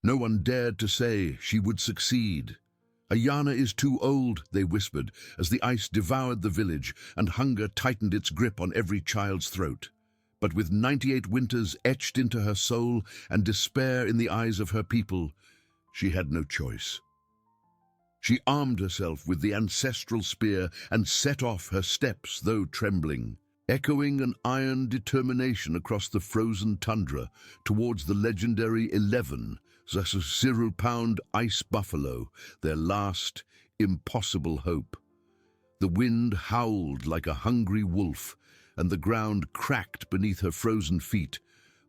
No one dared to say she would succeed. "Ayana is too old," they whispered, as the ice devoured the village and hunger tightened its grip on every child's throat. But with 98 winters etched into her soul and despair in the eyes of her people, she had no choice. She armed herself with the ancestral spear and set off her steps, though trembling, echoing an iron determination across the frozen tundra towards the legendary 11, the 0-pound ice buffalo, their last, impossible hope. The wind howled like a hungry wolf, and the ground cracked beneath her frozen feet.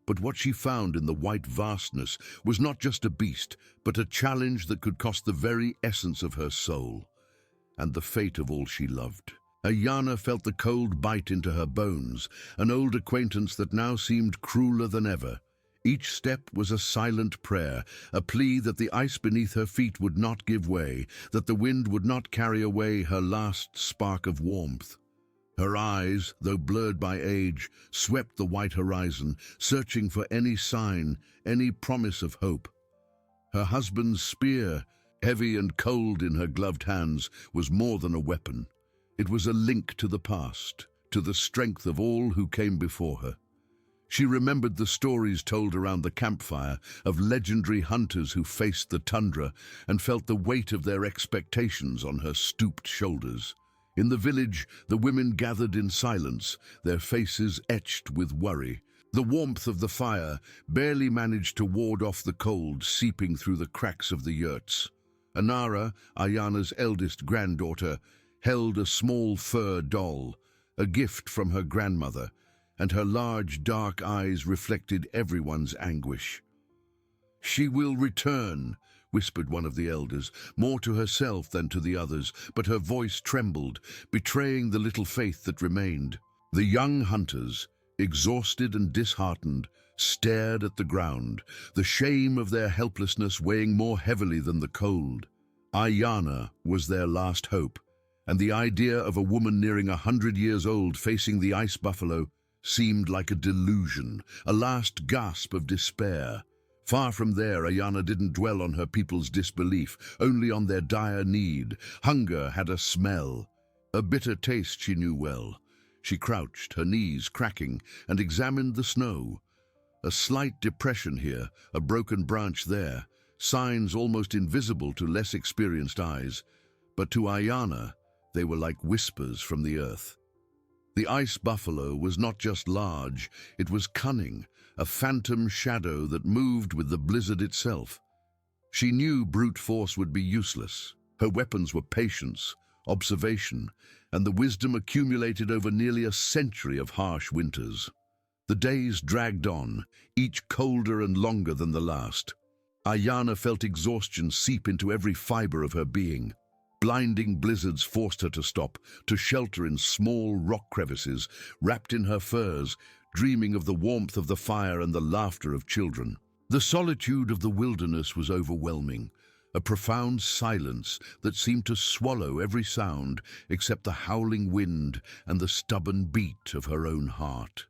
But what she found in the white vastness was not just a beast, but a challenge that could cost the very essence of her soul, and the fate of all she loved. Ayana felt the cold bite into her bones, an old acquaintance that now seemed crueler than ever. Each step was a silent prayer, a plea that the ice beneath her feet would not give way, that the wind would not carry away her last spark of warmth. Her eyes, though blurred by age, swept the white horizon, searching for any sign, any promise of hope. Her husband's spear, heavy and cold in her gloved hands, was more than a weapon. It was a link to the past, to the strength of all who came before her. She remembered the stories told around the campfire of legendary hunters who faced the tundra and felt the weight of their expectations on her stooped shoulders. In the village, the women gathered in silence, their faces etched with worry. The warmth of the fire barely managed to ward off the cold seeping through the cracks of the yurts. Anara, Ayana's eldest granddaughter, held a small fur doll, a gift from her grandmother, and her large dark eyes reflected everyone's anguish. "She will return," whispered one of the elders, more to herself than to the others, but her voice trembled, betraying the little faith that remained. The young hunters, exhausted and disheartened, stared at the ground, the shame of their helplessness weighing more heavily than the cold. Ayana was their last hope, and the idea of a woman nearing 100 years old facing the ice buffalo seemed like a delusion, a last gasp of despair. Far from there, Ayana didn't dwell on her people's disbelief, only on their dire need. Hunger had a smell, a bitter taste she knew well. She crouched, her knees cracking, and examined the snow. A slight depression here, a broken branch there, signs almost invisible to less experienced eyes. But to Ayana, they were like whispers from the earth. The ice buffalo was not just large, it was cunning, a phantom shadow that moved with the blizzard itself. She knew brute force would be useless. Her weapons were patience, observation, and the wisdom accumulated over nearly a century of harsh winters. The days dragged on, each colder and longer than the last. Ayana felt exhaustion seep into every fiber of her being. Blinding blizzards forced her to stop, to shelter in small rock crevices, wrapped in her furs, dreaming of the warmth of the fire and the laughter of children. The solitude of the wilderness was overwhelming, a profound silence that seemed to swallow every sound except the howling wind and the stubborn beat of her own heart.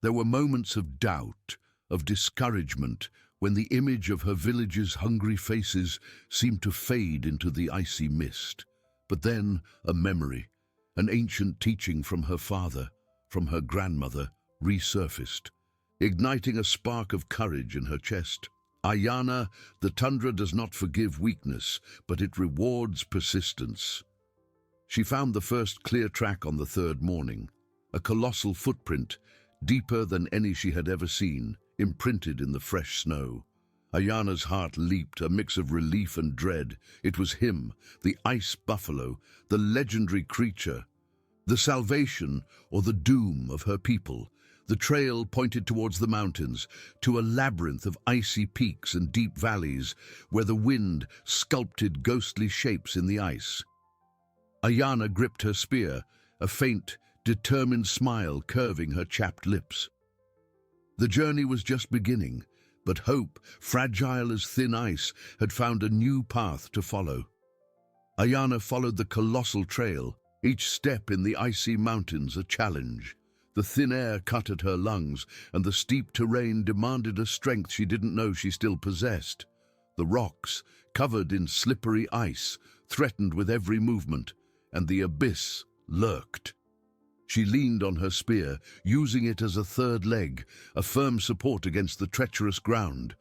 There were moments of doubt, of discouragement, when the image of her village's hungry faces seemed to fade into the icy mist. But then a memory, an ancient teaching from her father, from her grandmother, resurfaced, igniting a spark of courage in her chest. Ayana, the tundra does not forgive weakness, but it rewards persistence. She found the first clear track on the third morning, a colossal footprint, deeper than any she had ever seen, imprinted in the fresh snow. Ayana's heart leaped, a mix of relief and dread. It was him, the ice buffalo, the legendary creature, the salvation or the doom of her people. The trail pointed towards the mountains, to a labyrinth of icy peaks and deep valleys, where the wind sculpted ghostly shapes in the ice. Ayana gripped her spear, a faint, determined smile curving her chapped lips. The journey was just beginning, but hope, fragile as thin ice, had found a new path to follow. Ayana followed the colossal trail, each step in the icy mountains a challenge. The thin air cut at her lungs, and the steep terrain demanded a strength she didn't know she still possessed. The rocks, covered in slippery ice, threatened with every movement, and the abyss lurked. She leaned on her spear, using it as a third leg, a firm support against the treacherous ground.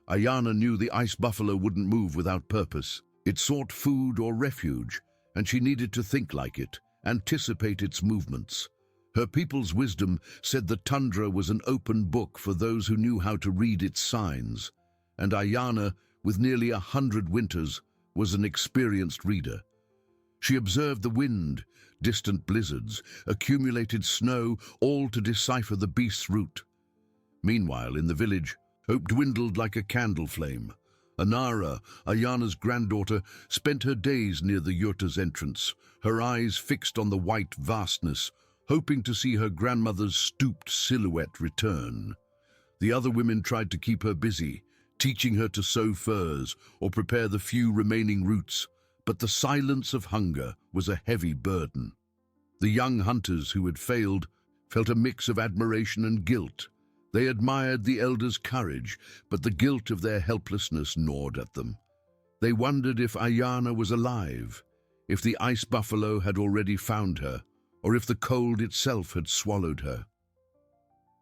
Ayana knew the ice buffalo wouldn't move without purpose. It sought food or refuge, and she needed to think like it, anticipate its movements. Her people's wisdom said the tundra was an open book for those who knew how to read its signs, and Ayana, with nearly 100 winters, was an experienced reader. She observed the wind, distant blizzards, accumulated snow, all to decipher the beast's route. Meanwhile, in the village, hope dwindled like a candle flame. Anara, Ayana's granddaughter, spent her days near the yurta's entrance, her eyes fixed on the white vastness, hoping to see her grandmother's stooped silhouette return. The other women tried to keep her busy, teaching her to sew furs or prepare the few remaining roots, but the silence of hunger was a heavy burden. The young hunters who had failed felt a mix of admiration and guilt. They admired the elders' courage, but the guilt of their helplessness gnawed at them. They wondered if Ayana was alive, if the ice buffalo had already found her, or if the cold itself had swallowed her.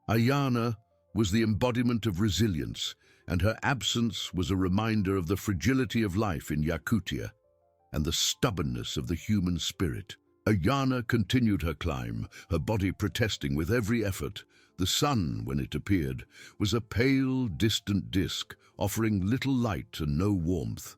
Ayana was the embodiment of resilience, and her absence was a reminder of the fragility of life in Yakutia and the stubbornness of the human spirit. Ayana continued her climb, her body protesting with every effort. The sun, when it appeared, was a pale, distant disk, offering little light and no warmth.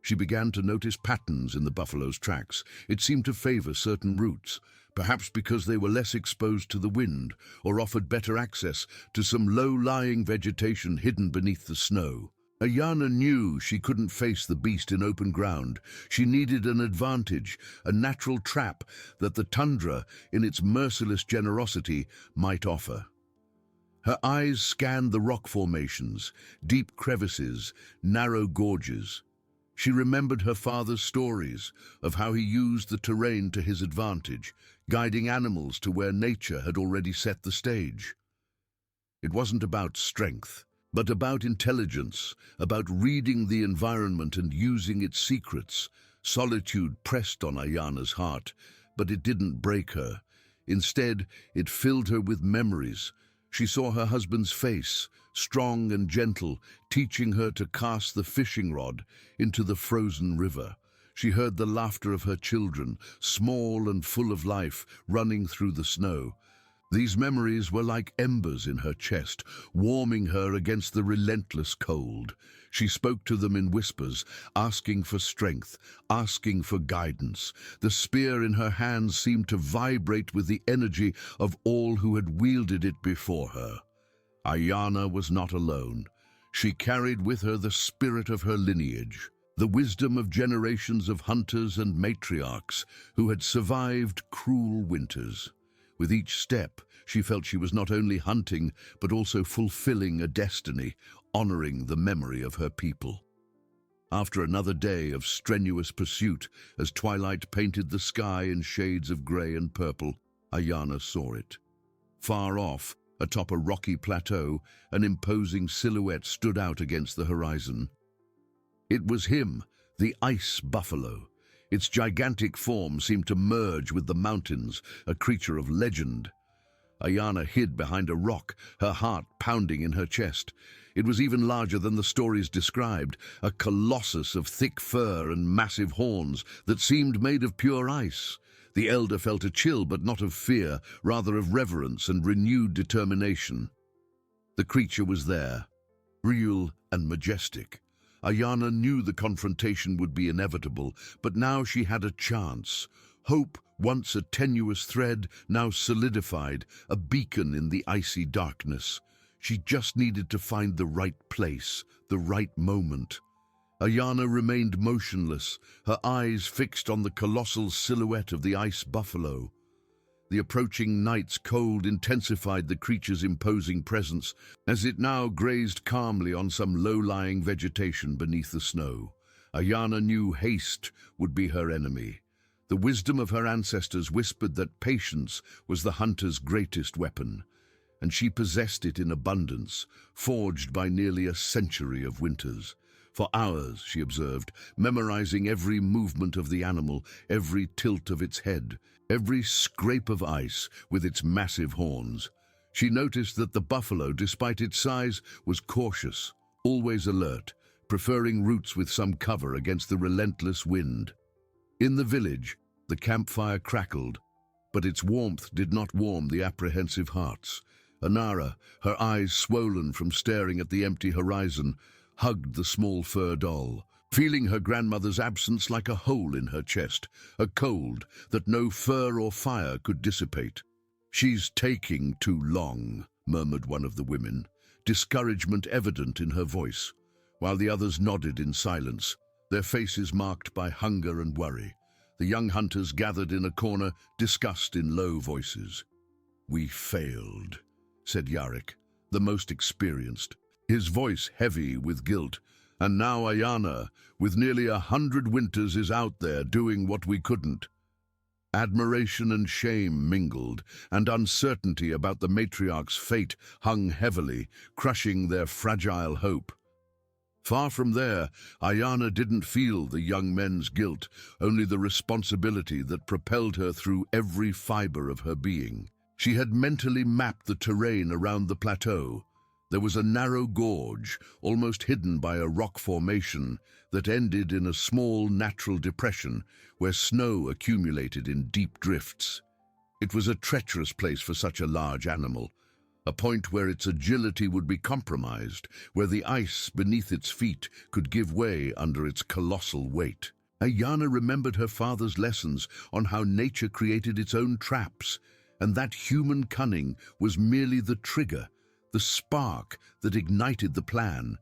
She began to notice patterns in the buffalo's tracks. It seemed to favor certain routes, perhaps because they were less exposed to the wind or offered better access to some low-lying vegetation hidden beneath the snow. Ayana knew she couldn't face the beast in open ground. She needed an advantage, a natural trap that the tundra, in its merciless generosity, might offer. Her eyes scanned the rock formations, deep crevices, narrow gorges. She remembered her father's stories of how he used the terrain to his advantage, guiding animals to where nature had already set the stage. It wasn't about strength, but about intelligence, about reading the environment and using its secrets. Solitude pressed on Ayana's heart, but it didn't break her. Instead, it filled her with memories. She saw her husband's face, strong and gentle, teaching her to cast the fishing rod into the frozen river. She heard the laughter of her children, small and full of life, running through the snow. These memories were like embers in her chest, warming her against the relentless cold. She spoke to them in whispers, asking for strength, asking for guidance. The spear in her hands seemed to vibrate with the energy of all who had wielded it before her. Ayana was not alone. She carried with her the spirit of her lineage, the wisdom of generations of hunters and matriarchs who had survived cruel winters. With each step, she felt she was not only hunting, but also fulfilling a destiny, honoring the memory of her people. After another day of strenuous pursuit, as twilight painted the sky in shades of grey and purple, Ayana saw it. Far off, atop a rocky plateau, an imposing silhouette stood out against the horizon. It was him, the ice buffalo. Its gigantic form seemed to merge with the mountains, a creature of legend. Ayana hid behind a rock, her heart pounding in her chest. It was even larger than the stories described, a colossus of thick fur and massive horns that seemed made of pure ice. The elder felt a chill, but not of fear, rather of reverence and renewed determination. The creature was there, real and majestic. Ayana knew the confrontation would be inevitable, but now she had a chance. Hope, once a tenuous thread, now solidified, a beacon in the icy darkness. She just needed to find the right place, the right moment. Ayana remained motionless, her eyes fixed on the colossal silhouette of the ice buffalo. The approaching night's cold intensified the creature's imposing presence, as it now grazed calmly on some low-lying vegetation beneath the snow. Ayana knew haste would be her enemy. The wisdom of her ancestors whispered that patience was the hunter's greatest weapon, and she possessed it in abundance, forged by nearly a century of winters. For hours, she observed, memorizing every movement of the animal, every tilt of its head, every scrape of ice with its massive horns. She noticed that the buffalo, despite its size, was cautious, always alert, preferring roots with some cover against the relentless wind. In the village, the campfire crackled, but its warmth did not warm the apprehensive hearts. Anara, her eyes swollen from staring at the empty horizon, hugged the small fur doll, feeling her grandmother's absence like a hole in her chest, a cold that no fur or fire could dissipate. "She's taking too long," murmured one of the women, discouragement evident in her voice, while the others nodded in silence, their faces marked by hunger and worry. The young hunters gathered in a corner, discussed in low voices. "We failed," said Yarik, the most experienced, his voice heavy with guilt. "And now Ayana, with nearly 100 winters, is out there doing what we couldn't." Admiration and shame mingled, and uncertainty about the matriarch's fate hung heavily, crushing their fragile hope. Far from there, Ayana didn't feel the young men's guilt, only the responsibility that propelled her through every fiber of her being. She had mentally mapped the terrain around the plateau. There was a narrow gorge, almost hidden by a rock formation, that ended in a small natural depression where snow accumulated in deep drifts. It was a treacherous place for such a large animal, a point where its agility would be compromised, where the ice beneath its feet could give way under its colossal weight. Ayana remembered her father's lessons on how nature created its own traps, and that human cunning was merely the trigger, the spark that ignited the plan.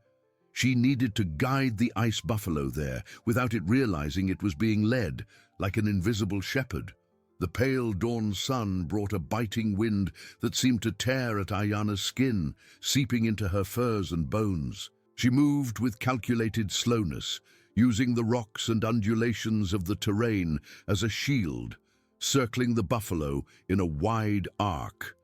She needed to guide the ice buffalo there without it realizing it was being led, like an invisible shepherd. The pale dawn sun brought a biting wind that seemed to tear at Ayana's skin, seeping into her furs and bones. She moved with calculated slowness, using the rocks and undulations of the terrain as a shield, circling the buffalo in a wide arc.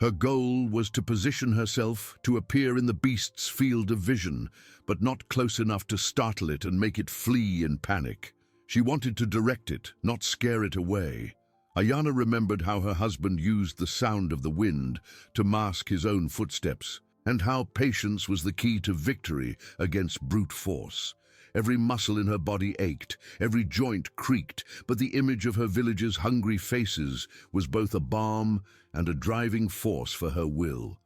Her goal was to position herself to appear in the beast's field of vision, but not close enough to startle it and make it flee in panic. She wanted to direct it, not scare it away. Ayana remembered how her husband used the sound of the wind to mask his own footsteps, and how patience was the key to victory against brute force. Every muscle in her body ached, every joint creaked, but the image of her village's hungry faces was both a balm and a driving force for her will.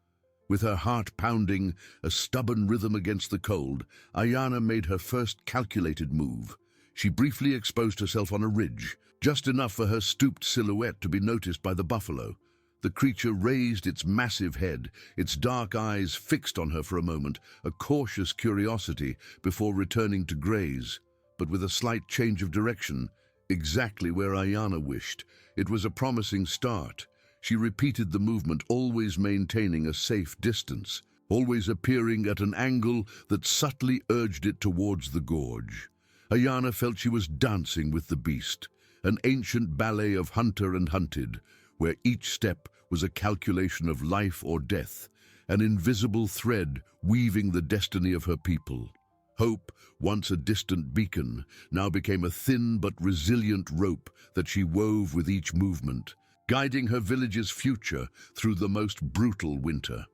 With her heart pounding, a stubborn rhythm against the cold, Ayana made her first calculated move. She briefly exposed herself on a ridge, just enough for her stooped silhouette to be noticed by the buffalo. The creature raised its massive head, its dark eyes fixed on her for a moment, a cautious curiosity before returning to graze, but with a slight change of direction, exactly where Ayana wished. It was a promising start. She repeated the movement, always maintaining a safe distance, always appearing at an angle that subtly urged it towards the gorge. Ayana felt she was dancing with the beast, an ancient ballet of hunter and hunted, where each step was a calculation of life or death, an invisible thread weaving the destiny of her people. Hope, once a distant beacon, now became a thin but resilient rope that she wove with each movement, guiding her village's future through the most brutal winter.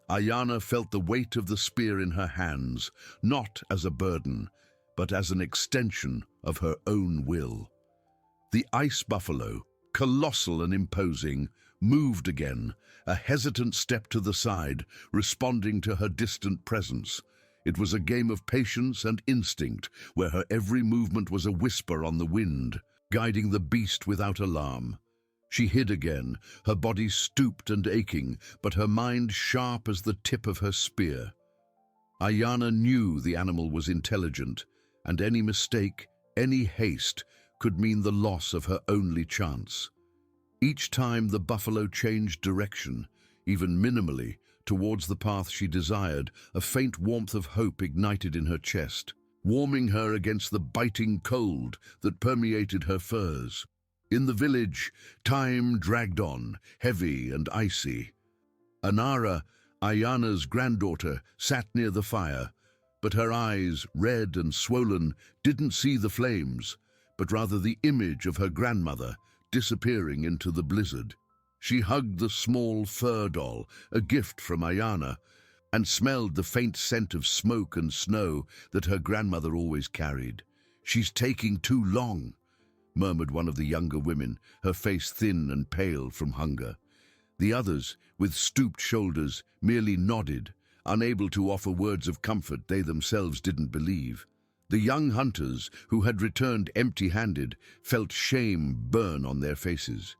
Ayana felt the weight of the spear in her hands, not as a burden, but as an extension of her own will. The ice buffalo, colossal and imposing, moved again, a hesitant step to the side, responding to her distant presence. It was a game of patience and instinct, where her every movement was a whisper on the wind, guiding the beast without alarm. She hid again, her body stooped and aching, but her mind sharp as the tip of her spear. Ayana knew the animal was intelligent, and any mistake, any haste, could mean the loss of her only chance. Each time the buffalo changed direction, even minimally, towards the path she desired, a faint warmth of hope ignited in her chest. warming her against the biting cold that permeated her furs. In the village, time dragged on, heavy and icy. Anara, Ayana's granddaughter, sat near the fire, but her eyes, red and swollen, didn't see the flames, but rather the image of her grandmother disappearing into the blizzard. She hugged the small fur doll, a gift from Ayana, and smelled the faint scent of smoke and snow that her grandmother always carried. "She's taking too long," murmured one of the younger women, her face thin and pale from hunger. The others, with stooped shoulders, merely nodded, unable to offer words of comfort they themselves didn't believe. The young hunters, who had returned empty-handed, felt shame burn on their faces.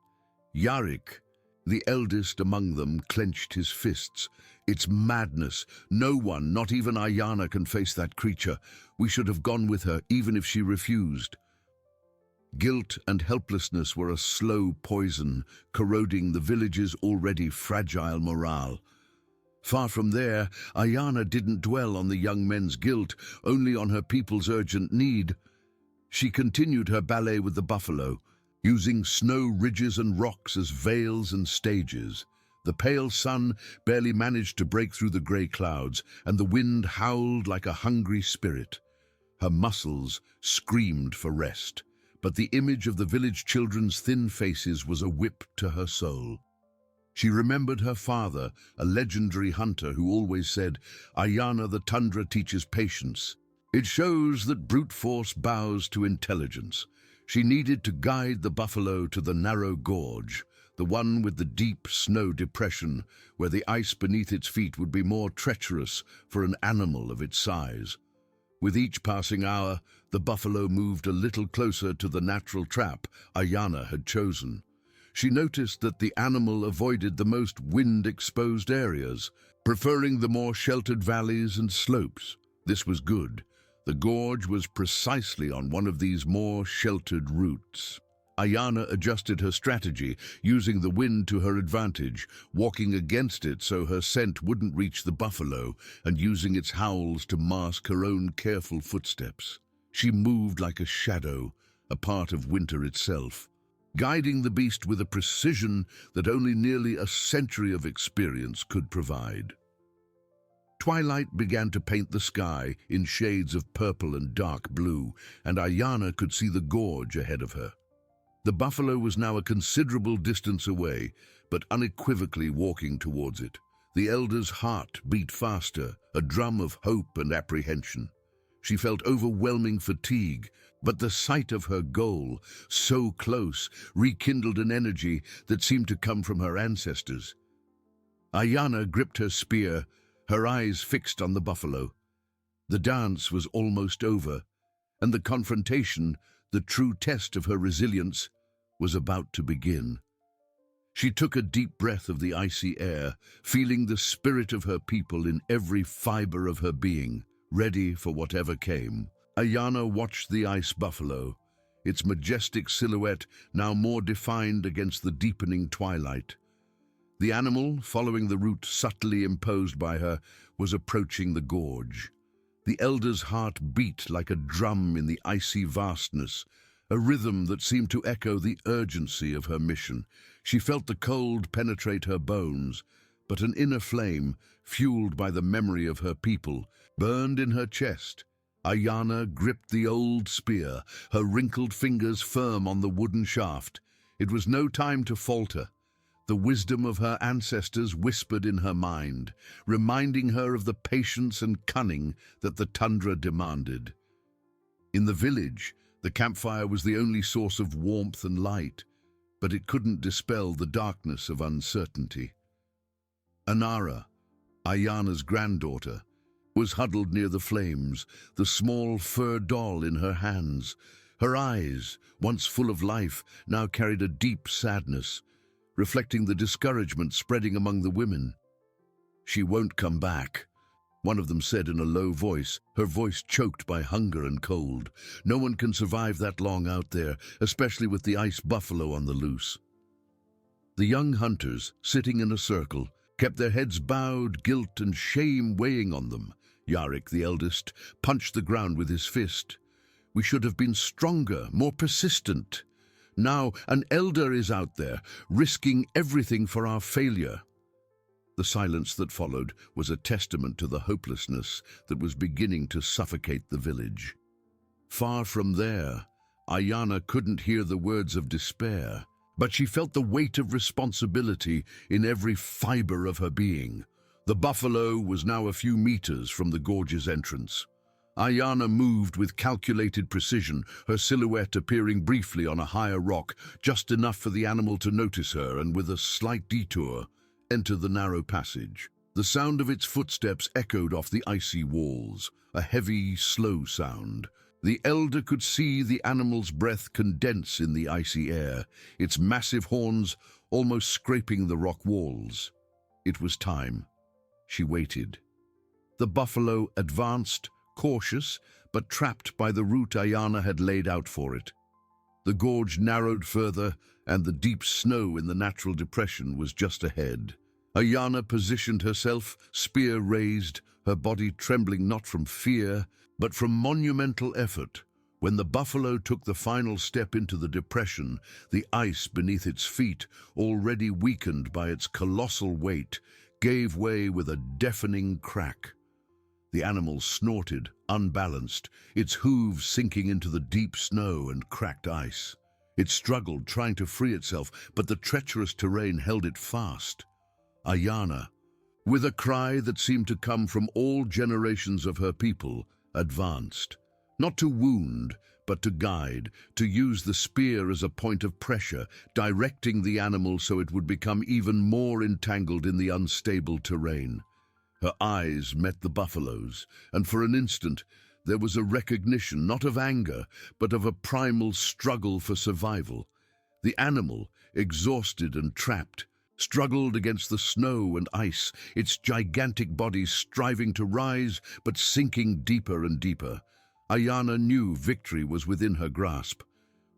Yarik, the eldest among them, clenched his fists. "It's madness. No one, not even Ayana, can face that creature. We should have gone with her, even if she refused." Guilt and helplessness were a slow poison, corroding the village's already fragile morale. Far from there, Ayana didn't dwell on the young men's guilt, only on her people's urgent need. She continued her ballet with the buffalo, using snow ridges and rocks as veils and stages. The pale sun barely managed to break through the grey clouds, and the wind howled like a hungry spirit. Her muscles screamed for rest, but the image of the village children's thin faces was a whip to her soul. She remembered her father, a legendary hunter who always said, "Ayana, the tundra teaches patience. It shows that brute force bows to intelligence." She needed to guide the buffalo to the narrow gorge, the one with the deep snow depression, where the ice beneath its feet would be more treacherous for an animal of its size. With each passing hour, the buffalo moved a little closer to the natural trap Ayana had chosen. She noticed that the animal avoided the most wind-exposed areas, preferring the more sheltered valleys and slopes. This was good. The gorge was precisely on one of these more sheltered routes. Ayana adjusted her strategy, using the wind to her advantage, walking against it so her scent wouldn't reach the buffalo, and using its howls to mask her own careful footsteps. She moved like a shadow, a part of winter itself, guiding the beast with a precision that only nearly a century of experience could provide. Twilight began to paint the sky in shades of purple and dark blue, and Ayana could see the gorge ahead of her. The buffalo was now a considerable distance away, but unequivocally walking towards it. The elder's heart beat faster, a drum of hope and apprehension. She felt overwhelming fatigue, but the sight of her goal, so close, rekindled an energy that seemed to come from her ancestors. Ayana gripped her spear, her eyes fixed on the buffalo. The dance was almost over, and the confrontation, the true test of her resilience, was about to begin. She took a deep breath of the icy air, feeling the spirit of her people in every fiber of her being, ready for whatever came. Ayana watched the ice buffalo, its majestic silhouette now more defined against the deepening twilight. The animal, following the route subtly imposed by her, was approaching the gorge. The elder's heart beat like a drum in the icy vastness, a rhythm that seemed to echo the urgency of her mission. She felt the cold penetrate her bones, but an inner flame, fueled by the memory of her people, burned in her chest. Ayana gripped the old spear, her wrinkled fingers firm on the wooden shaft. It was no time to falter. The wisdom of her ancestors whispered in her mind, reminding her of the patience and cunning that the tundra demanded. In the village, the campfire was the only source of warmth and light, but it couldn't dispel the darkness of uncertainty. Anara, Ayana's granddaughter, was huddled near the flames, the small fur doll in her hands. Her eyes, once full of life, now carried a deep sadness, reflecting the discouragement spreading among the women. "She won't come back," one of them said in a low voice, her voice choked by hunger and cold. "No one can survive that long out there, especially with the ice buffalo on the loose." The young hunters, sitting in a circle, kept their heads bowed, guilt and shame weighing on them. Yarik, the eldest, punched the ground with his fist. "We should have been stronger, more persistent. Now an elder is out there, risking everything for our failure." The silence that followed was a testament to the hopelessness that was beginning to suffocate the village. Far from there, Ayana couldn't hear the words of despair, but she felt the weight of responsibility in every fiber of her being. The buffalo was now a few meters from the gorge's entrance. Ayana moved with calculated precision, her silhouette appearing briefly on a higher rock, just enough for the animal to notice her and, with a slight detour, enter the narrow passage. The sound of its footsteps echoed off the icy walls, a heavy, slow sound. The elder could see the animal's breath condense in the icy air, its massive horns almost scraping the rock walls. It was time. She waited. The buffalo advanced, cautious, but trapped by the route Ayana had laid out for it. The gorge narrowed further, and the deep snow in the natural depression was just ahead. Ayana positioned herself, spear raised, her body trembling not from fear, but from monumental effort. When the buffalo took the final step into the depression, the ice beneath its feet, already weakened by its colossal weight, gave way with a deafening crack. The animal snorted, unbalanced, its hooves sinking into the deep snow and cracked ice. It struggled, trying to free itself, but the treacherous terrain held it fast. Ayana, with a cry that seemed to come from all generations of her people, advanced. Not to wound, but to guide, to use the spear as a point of pressure, directing the animal so it would become even more entangled in the unstable terrain. Her eyes met the buffalo's, and for an instant there was a recognition not of anger, but of a primal struggle for survival. The animal, exhausted and trapped, struggled against the snow and ice, its gigantic body striving to rise, but sinking deeper and deeper. Ayana knew victory was within her grasp.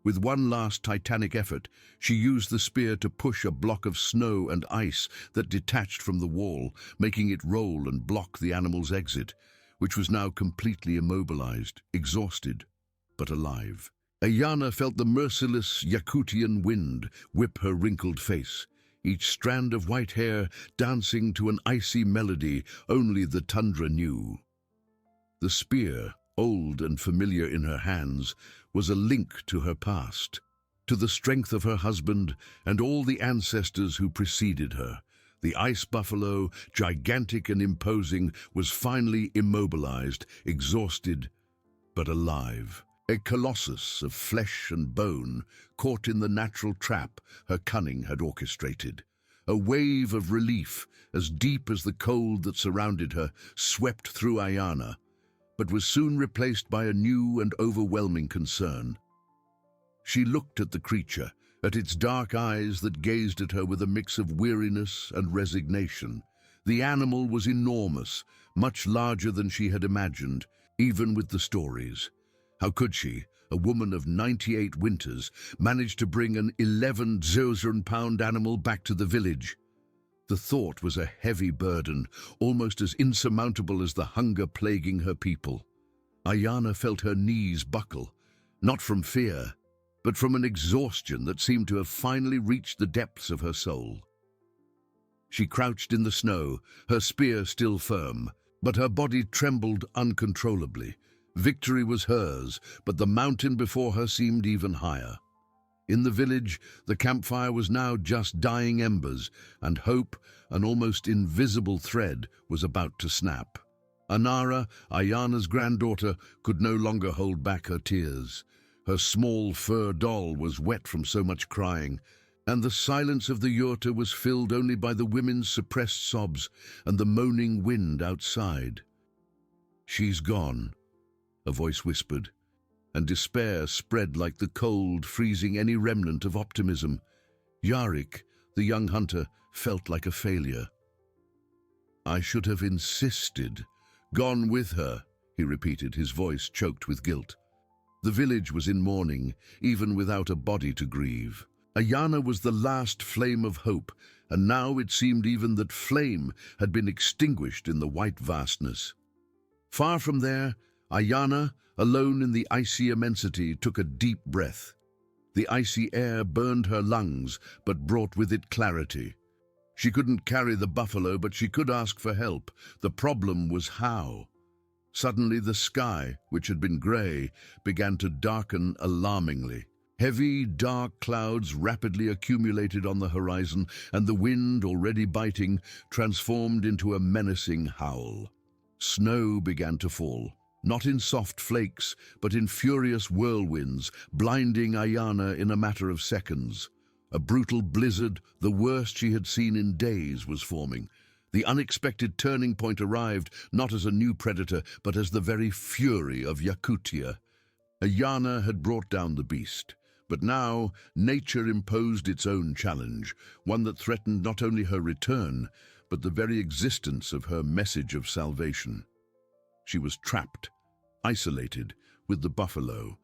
With one last titanic effort, she used the spear to push a block of snow and ice that detached from the wall, making it roll and block the animal's exit, which was now completely immobilized, exhausted, but alive. Ayana felt the merciless Yakutian wind whip her wrinkled face, each strand of white hair dancing to an icy melody only the tundra knew. The spear, old and familiar in her hands, was a link to her past, to the strength of her husband and all the ancestors who preceded her. The ice buffalo, gigantic and imposing, was finally immobilized, exhausted, but alive. A colossus of flesh and bone, caught in the natural trap her cunning had orchestrated. A wave of relief, as deep as the cold that surrounded her, swept through Ayana, but was soon replaced by a new and overwhelming concern. She looked at the creature, at its dark eyes that gazed at her with a mix of weariness and resignation. The animal was enormous, much larger than she had imagined, even with the stories. How could she, a woman of 98 winters, manage to bring an 11,000-pound animal back to the village? The thought was a heavy burden, almost as insurmountable as the hunger plaguing her people. Ayana felt her knees buckle, not from fear, but from an exhaustion that seemed to have finally reached the depths of her soul. She crouched in the snow, her spear still firm, but her body trembled uncontrollably. Victory was hers, but the mountain before her seemed even higher. In the village, the campfire was now just dying embers, and hope, an almost invisible thread, was about to snap. Anara, Ayana's granddaughter, could no longer hold back her tears. Her small fur doll was wet from so much crying, and the silence of the yurta was filled only by the women's suppressed sobs and the moaning wind outside. "She's gone," a voice whispered, and despair spread like the cold, freezing any remnant of optimism. Yarik, the young hunter, felt like a failure. "I should have insisted. Gone with her," he repeated, his voice choked with guilt. The village was in mourning, even without a body to grieve. Ayana was the last flame of hope, and now it seemed even that flame had been extinguished in the white vastness. Far from there, Ayana, alone in the icy immensity, took a deep breath. The icy air burned her lungs, but brought with it clarity. She couldn't carry the buffalo, but she could ask for help. The problem was how. Suddenly the sky, which had been grey, began to darken alarmingly. Heavy, dark clouds rapidly accumulated on the horizon, and the wind, already biting, transformed into a menacing howl. Snow began to fall, not in soft flakes, but in furious whirlwinds, blinding Ayana in a matter of seconds. A brutal blizzard, the worst she had seen in days, was forming. The unexpected turning point arrived, not as a new predator, but as the very fury of Yakutia. Ayana had brought down the beast, but now nature imposed its own challenge, one that threatened not only her return, but the very existence of her message of salvation. She was trapped, isolated, with the buffalo,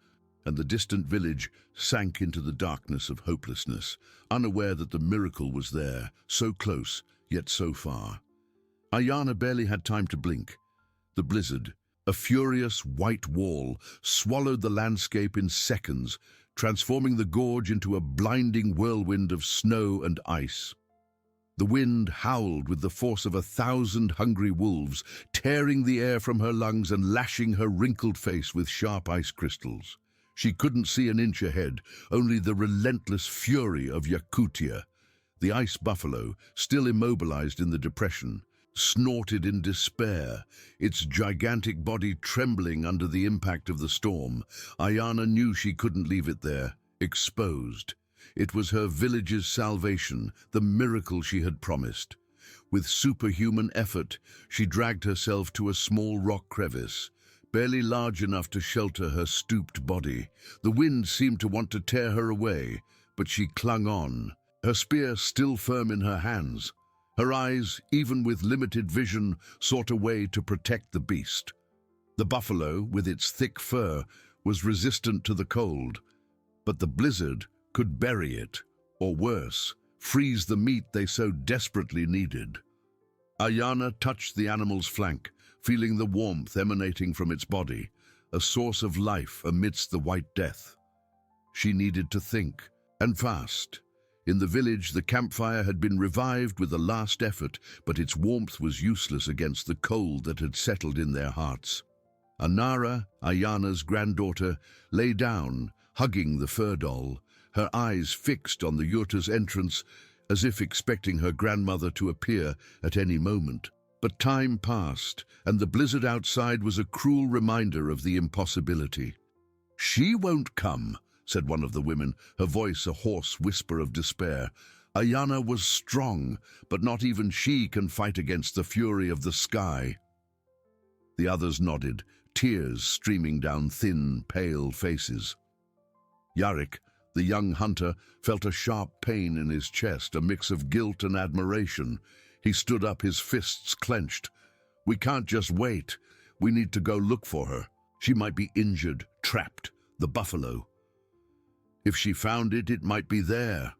and the distant village sank into the darkness of hopelessness, unaware that the miracle was there, so close, yet so far. Ayana barely had time to blink. The blizzard, a furious white wall, swallowed the landscape in seconds, transforming the gorge into a blinding whirlwind of snow and ice. The wind howled with the force of 1,000 hungry wolves, tearing the air from her lungs and lashing her wrinkled face with sharp ice crystals. She couldn't see an inch ahead, only the relentless fury of Yakutia. The ice buffalo, still immobilized in the depression, snorted in despair, its gigantic body trembling under the impact of the storm. Ayana knew she couldn't leave it there, exposed. It was her village's salvation, the miracle she had promised. With superhuman effort, she dragged herself to a small rock crevice, barely large enough to shelter her stooped body. The wind seemed to want to tear her away, but she clung on, her spear still firm in her hands. Her eyes, even with limited vision, sought a way to protect the beast. The buffalo, with its thick fur, was resistant to the cold, but the blizzard could bury it, or worse, freeze the meat they so desperately needed. Ayana touched the animal's flank, feeling the warmth emanating from its body, a source of life amidst the white death. She needed to think, and fast. In the village, the campfire had been revived with a last effort, but its warmth was useless against the cold that had settled in their hearts. Anara, Ayana's granddaughter, lay down, hugging the fur doll, her eyes fixed on the yurta's entrance, as if expecting her grandmother to appear at any moment. But time passed, and the blizzard outside was a cruel reminder of the impossibility. "She won't come," said one of the women, her voice a hoarse whisper of despair. Ayana was strong, but not even she can fight against the fury of the sky. The others nodded, tears streaming down thin, pale faces. Yarik, the young hunter, felt a sharp pain in his chest, a mix of guilt and admiration. He stood up, his fists clenched. "We can't just wait. We need to go look for her. She might be injured, trapped, the buffalo. If she found it, it might be there."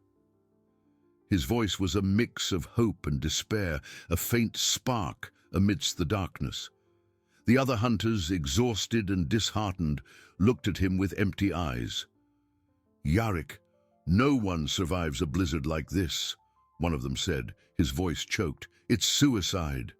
His voice was a mix of hope and despair, a faint spark amidst the darkness. The other hunters, exhausted and disheartened, looked at him with empty eyes. "Yarik, no one survives a blizzard like this," one of them said, his voice choked. "It's suicide."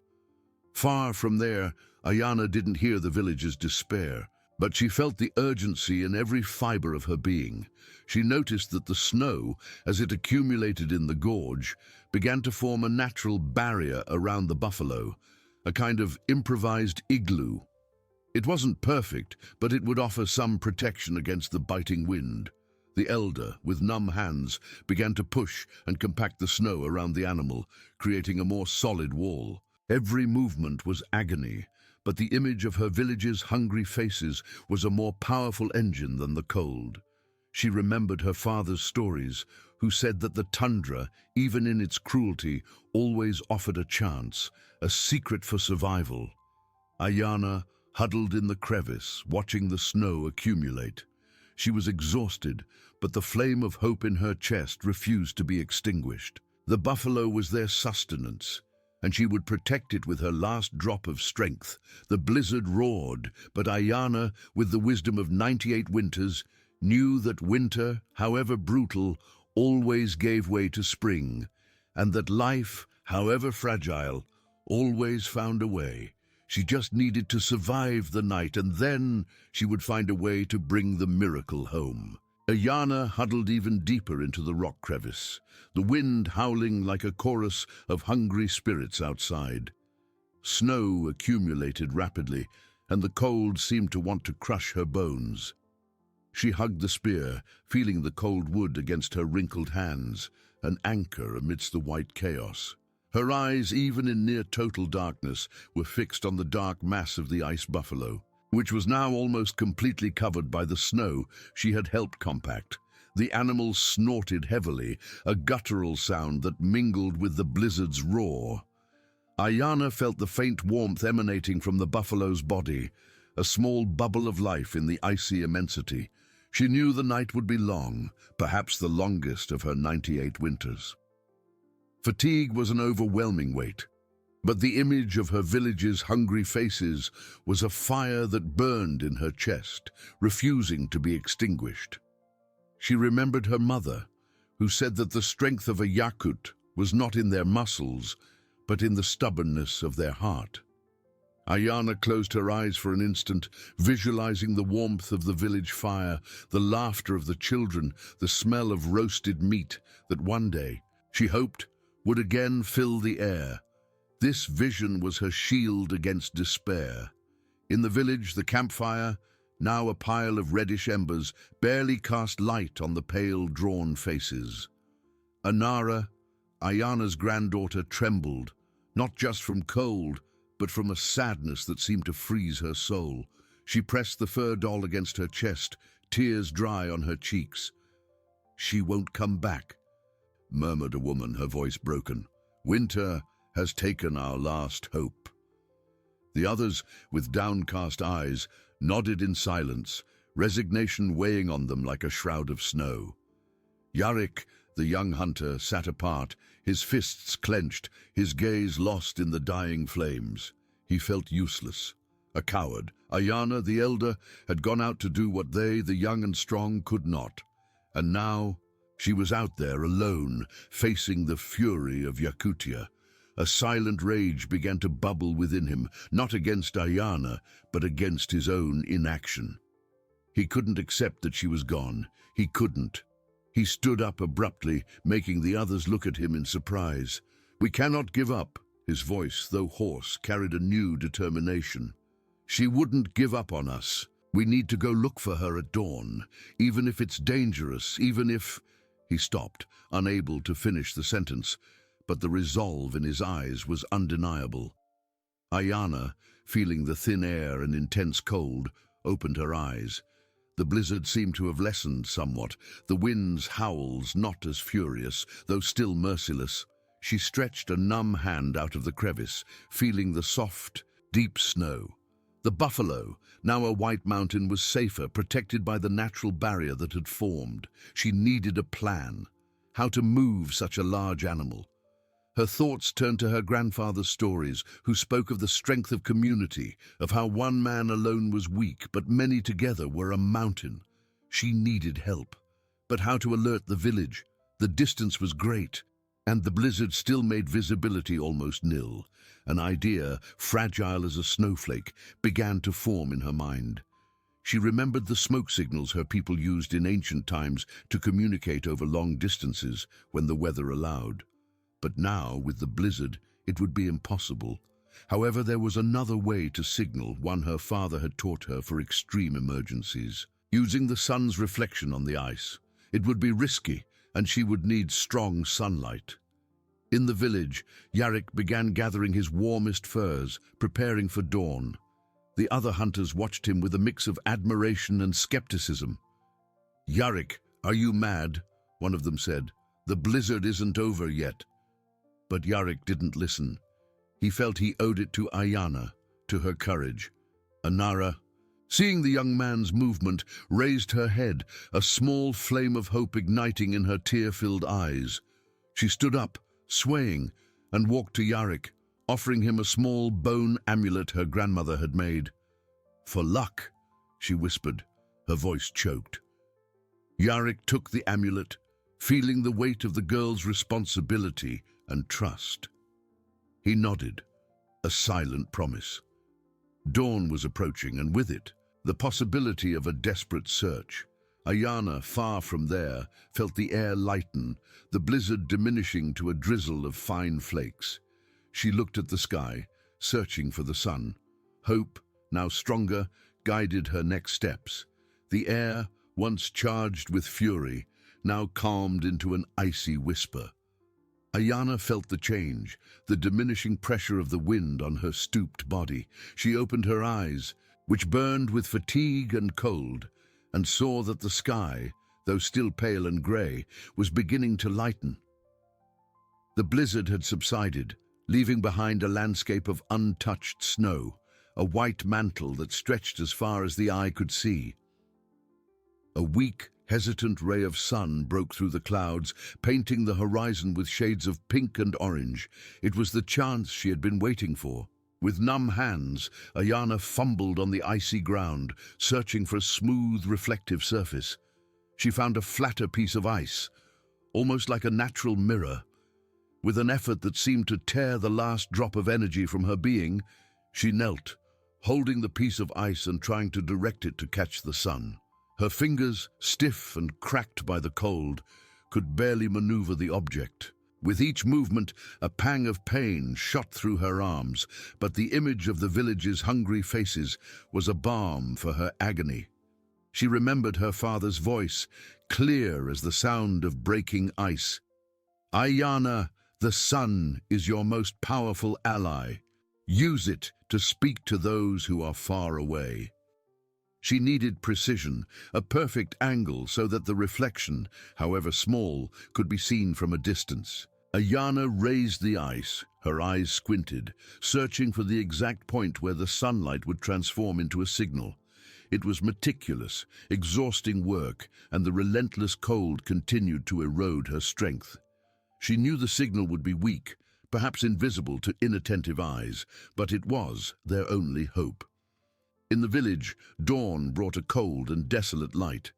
Far from there, Ayana didn't hear the village's despair, but she felt the urgency in every fiber of her being. She noticed that the snow, as it accumulated in the gorge, began to form a natural barrier around the buffalo, a kind of improvised igloo. It wasn't perfect, but it would offer some protection against the biting wind. The elder, with numb hands, began to push and compact the snow around the animal, creating a more solid wall. Every movement was agony, but the image of her village's hungry faces was a more powerful engine than the cold. She remembered her father's stories, who said that the tundra, even in its cruelty, always offered a chance, a secret for survival. Ayana huddled in the crevice, watching the snow accumulate. She was exhausted, but the flame of hope in her chest refused to be extinguished. The buffalo was their sustenance. and she would protect it with her last drop of strength. The blizzard roared, but Ayana, with the wisdom of 98 winters, knew that winter, however brutal, always gave way to spring, and that life, however fragile, always found a way. She just needed to survive the night, and then she would find a way to bring the miracle home. Ayana huddled even deeper into the rock crevice, the wind howling like a chorus of hungry spirits outside. Snow accumulated rapidly, and the cold seemed to want to crush her bones. She hugged the spear, feeling the cold wood against her wrinkled hands, an anchor amidst the white chaos. Her eyes, even in near-total darkness, were fixed on the dark mass of the ice buffalo, which was now almost completely covered by the snow she had helped compact. The animal snorted heavily, a guttural sound that mingled with the blizzard's roar. Ayana felt the faint warmth emanating from the buffalo's body, a small bubble of life in the icy immensity. She knew the night would be long, perhaps the longest of her 98 winters. Fatigue was an overwhelming weight, but the image of her village's hungry faces was a fire that burned in her chest, refusing to be extinguished. She remembered her mother, who said that the strength of a Yakut was not in their muscles, but in the stubbornness of their heart. Ayana closed her eyes for an instant, visualizing the warmth of the village fire, the laughter of the children, the smell of roasted meat that one day, she hoped, would again fill the air. This vision was her shield against despair. In the village, the campfire, now a pile of reddish embers, barely cast light on the pale, drawn faces. Anara, Ayana's granddaughter, trembled, not just from cold, but from a sadness that seemed to freeze her soul. She pressed the fur doll against her chest, tears dry on her cheeks. "She won't come back," murmured a woman, her voice broken. "Winter has taken our last hope." The others, with downcast eyes, nodded in silence, resignation weighing on them like a shroud of snow. Yarik, the young hunter, sat apart, his fists clenched, his gaze lost in the dying flames. He felt useless, a coward. Ayana, the elder, had gone out to do what they, the young and strong, could not. And now she was out there alone, facing the fury of Yakutia. A silent rage began to bubble within him, not against Ayana, but against his own inaction. He couldn't accept that she was gone. He couldn't. He stood up abruptly, making the others look at him in surprise. "We cannot give up." His voice, though hoarse, carried a new determination. "She wouldn't give up on us. We need to go look for her at dawn, even if it's dangerous, even if—" He stopped, unable to finish the sentence, but the resolve in his eyes was undeniable. Ayana, feeling the thin air and intense cold, opened her eyes. The blizzard seemed to have lessened somewhat, the wind's howls not as furious, though still merciless. She stretched a numb hand out of the crevice, feeling the soft, deep snow. The buffalo, now a white mountain, was safer, protected by the natural barrier that had formed. She needed a plan. How to move such a large animal. Her thoughts turned to her grandfather's stories, who spoke of the strength of community, of how one man alone was weak, but many together were a mountain. She needed help. But how to alert the village? The distance was great, and the blizzard still made visibility almost nil. An idea, fragile as a snowflake, began to form in her mind. She remembered the smoke signals her people used in ancient times to communicate over long distances when the weather allowed. But now, with the blizzard, it would be impossible. However, there was another way to signal, one her father had taught her for extreme emergencies. Using the sun's reflection on the ice. It would be risky, and she would need strong sunlight. In the village, Yarik began gathering his warmest furs, preparing for dawn. The other hunters watched him with a mix of admiration and skepticism. "Yarik, are you mad?" one of them said. "The blizzard isn't over yet." But Yarik didn't listen. He felt he owed it to Ayana, to her courage. Anara, seeing the young man's movement, raised her head, a small flame of hope igniting in her tear-filled eyes. She stood up, swaying, and walked to Yarik, offering him a small bone amulet her grandmother had made. "For luck," she whispered, her voice choked. Yarik took the amulet, feeling the weight of the girl's responsibility and trust. He nodded, a silent promise. Dawn was approaching, and with it, the possibility of a desperate search. Ayana, far from there, felt the air lighten, the blizzard diminishing to a drizzle of fine flakes. She looked at the sky, searching for the sun. Hope, now stronger, guided her next steps. The air, once charged with fury, now calmed into an icy whisper. Ayana felt the change, the diminishing pressure of the wind on her stooped body. She opened her eyes, which burned with fatigue and cold, and saw that the sky, though still pale and grey, was beginning to lighten. The blizzard had subsided, leaving behind a landscape of untouched snow, a white mantle that stretched as far as the eye could see. A weak, hesitant ray of sun broke through the clouds, painting the horizon with shades of pink and orange. It was the chance she had been waiting for. With numb hands, Ayana fumbled on the icy ground, searching for a smooth, reflective surface. She found a flatter piece of ice, almost like a natural mirror. With an effort that seemed to tear the last drop of energy from her being, she knelt, holding the piece of ice and trying to direct it to catch the sun. Her fingers, stiff and cracked by the cold, could barely maneuver the object. With each movement, a pang of pain shot through her arms, but the image of the village's hungry faces was a balm for her agony. She remembered her father's voice, clear as the sound of breaking ice. "Ayana, the sun is your most powerful ally. Use it to speak to those who are far away." She needed precision, a perfect angle so that the reflection, however small, could be seen from a distance. Ayana raised the ice, her eyes squinted, searching for the exact point where the sunlight would transform into a signal. It was meticulous, exhausting work, and the relentless cold continued to erode her strength. She knew the signal would be weak, perhaps invisible to inattentive eyes, but it was their only hope. In the village, dawn brought a cold and desolate light.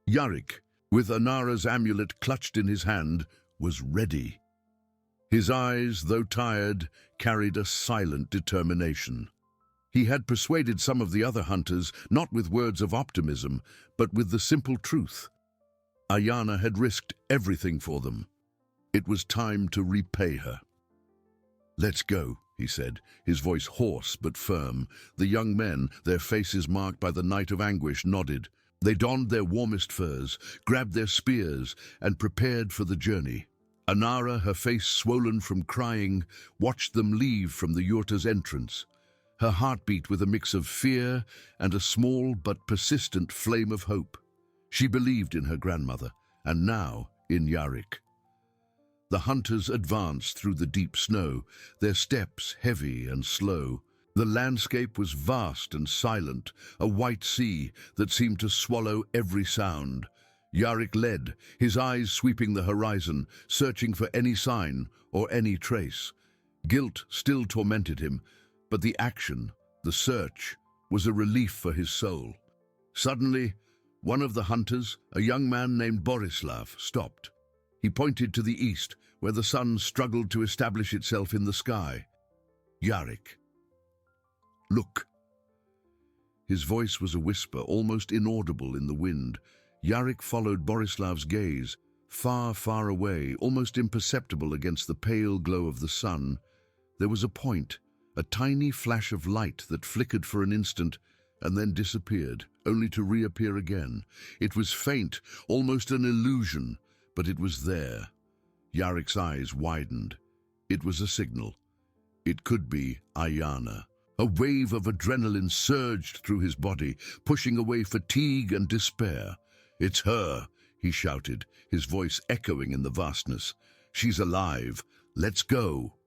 Yarik, with Anara's amulet clutched in his hand, was ready. His eyes, though tired, carried a silent determination. He had persuaded some of the other hunters, not with words of optimism, but with the simple truth. Ayana had risked everything for them. It was time to repay her. "Let's go," he said, his voice hoarse but firm. The young men, their faces marked by the night of anguish, nodded. They donned their warmest furs, grabbed their spears, and prepared for the journey. Anara, her face swollen from crying, watched them leave from the yurta's entrance. Her heart beat with a mix of fear and a small but persistent flame of hope. She believed in her grandmother, and now in Yarik. The hunters advanced through the deep snow, their steps heavy and slow. The landscape was vast and silent, a white sea that seemed to swallow every sound. Yarik led, his eyes sweeping the horizon, searching for any sign or any trace. Guilt still tormented him, but the action, the search, was a relief for his soul. Suddenly, one of the hunters, a young man named Borislav, stopped. He pointed to the east, where the sun struggled to establish itself in the sky. "Yarik, look." His voice was a whisper, almost inaudible in the wind. Yarik followed Borislav's gaze, far, far away, almost imperceptible against the pale glow of the sun. There was a point, a tiny flash of light that flickered for an instant and then disappeared, only to reappear again. It was faint, almost an illusion, but it was there. Yarik's eyes widened. It was a signal. It could be Ayana. A wave of adrenaline surged through his body, pushing away fatigue and despair. "It's her," he shouted, his voice echoing in the vastness. "She's alive. Let's go."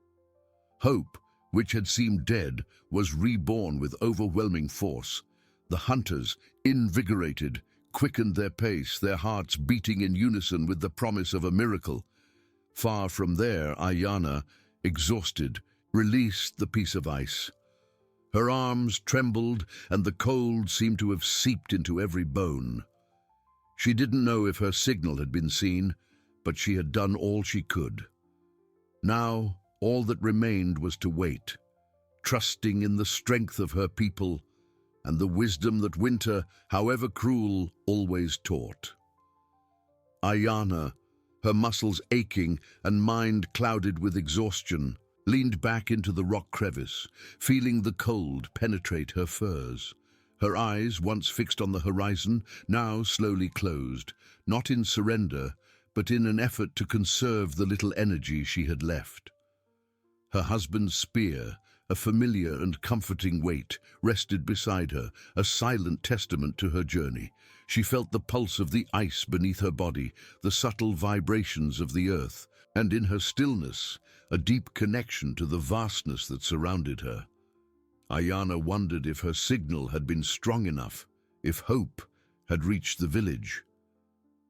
Hope, which had seemed dead, was reborn with overwhelming force. The hunters, invigorated, quickened their pace, their hearts beating in unison with the promise of a miracle. Far from there, Ayana, exhausted, released the piece of ice. Her arms trembled, and the cold seemed to have seeped into every bone. She didn't know if her signal had been seen, but she had done all she could. Now, all that remained was to wait, trusting in the strength of her people and the wisdom that winter, however cruel, always taught. Ayana, her muscles aching and mind clouded with exhaustion, leaned back into the rock crevice, feeling the cold penetrate her furs. Her eyes, once fixed on the horizon, now slowly closed, not in surrender, but in an effort to conserve the little energy she had left. Her husband's spear, a familiar and comforting weight, rested beside her, a silent testament to her journey. She felt the pulse of the ice beneath her body, the subtle vibrations of the earth, and in her stillness, a deep connection to the vastness that surrounded her. Ayana wondered if her signal had been strong enough, if hope had reached the village.